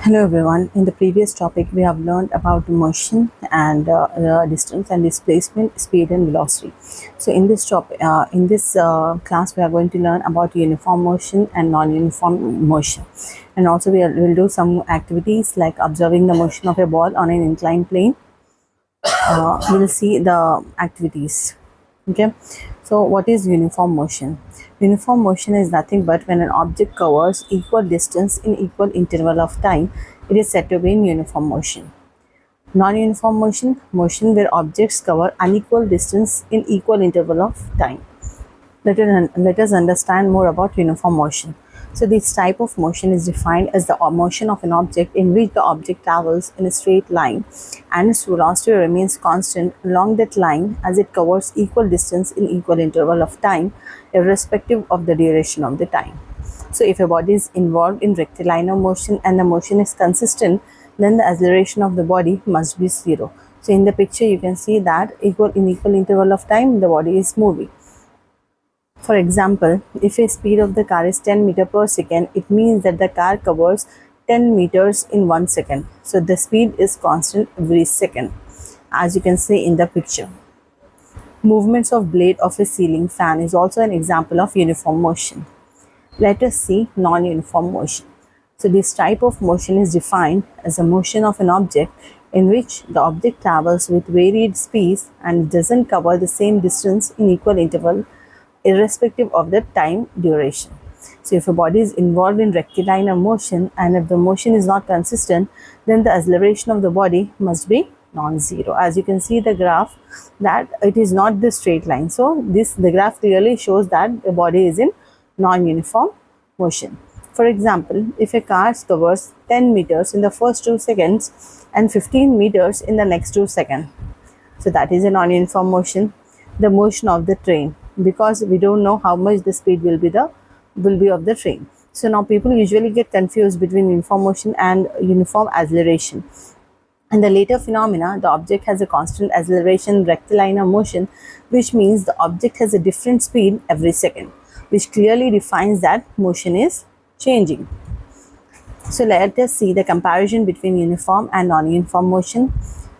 Hello everyone. In the previous topic, we have learned about motion and distance and displacement, speed and velocity. So in this topic, class, we are going to learn about uniform motion and non-uniform motion, and also will do some activities like observing the motion of a ball on an inclined plane. We'll see the activities. Okay, so what is uniform motion? Uniform motion is nothing but when an object covers equal distance in equal interval of time, it is said to be in uniform motion. Non-uniform motion, motion where objects cover unequal distance in equal interval of time. Let us understand more about uniform motion. So this type of motion is defined as the motion of an object in which the object travels in a straight line and its velocity remains constant along that line as it covers equal distance in equal interval of time, irrespective of the duration of the time. So if a body is involved in rectilinear motion and the motion is consistent, then the acceleration of the body must be zero. So in the picture you can see that in equal interval of time the body is moving. For example, if a speed of the car is 10 meters per second, it means that the car covers 10 meters in 1 second. So the speed is constant every second, as you can see in the picture. Movements of blade of a ceiling fan is also an example of uniform motion. Let us see non-uniform motion. So this type of motion is defined as a motion of an object in which the object travels with varied speeds and doesn't cover the same distance in equal interval, irrespective of the time duration. So if a body is involved in rectilinear motion and if the motion is not consistent, then the acceleration of the body must be non-zero. As you can see the graph, that it is not the straight line. So the graph clearly shows that the body is in non-uniform motion. For example, if a car covers 10 meters in the first 2 seconds and 15 meters in the next 2 seconds, so that is a non-uniform motion. The motion of the train, because we don't know how much the speed will be of the train. So now people usually get confused between uniform motion and uniform acceleration. In the later phenomena, the object has a constant acceleration rectilinear motion, which means the object has a different speed every second, which clearly defines that motion is changing. So let us see the comparison between uniform and non-uniform motion.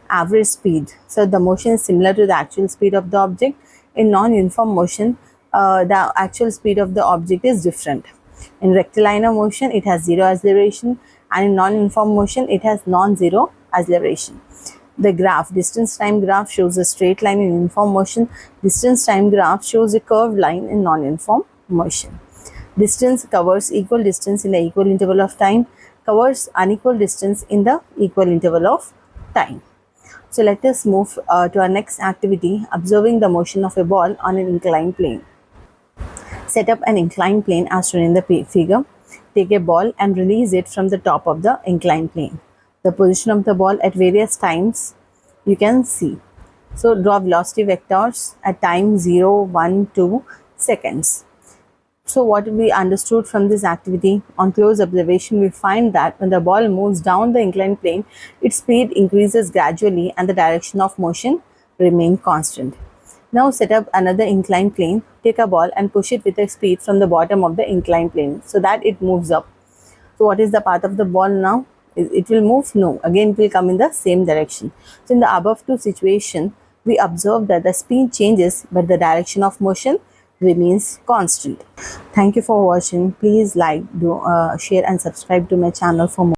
Average speed. So the motion is similar to the actual speed of the object. In non-uniform motion, the actual speed of the object is different. In rectilinear motion, it has zero acceleration, and in non-uniform motion, it has non-zero acceleration. The graph, distance time graph, shows a straight line in uniform motion. Distance time graph shows a curved line in non-uniform motion. Distance covers equal distance in the equal interval of time, covers unequal distance in the equal interval of time. So let us move to our next activity, observing the motion of a ball on an inclined plane. Set up an inclined plane as shown in the figure. Take a ball and release it from the top of the inclined plane. The position of the ball at various times you can see. So draw velocity vectors at time 0, 1, 2 seconds. So what we understood from this activity, on close observation, we find that when the ball moves down the inclined plane, its speed increases gradually and the direction of motion remains constant. Now set up another inclined plane, take a ball and push it with a speed from the bottom of the inclined plane so that it moves up. So what is the path of the ball now? It will move? No. Again, it will come in the same direction. So in the above two situations, we observe that the speed changes but the direction of motion remains constant. Thank you for watching. Please like, share and subscribe to my channel for more.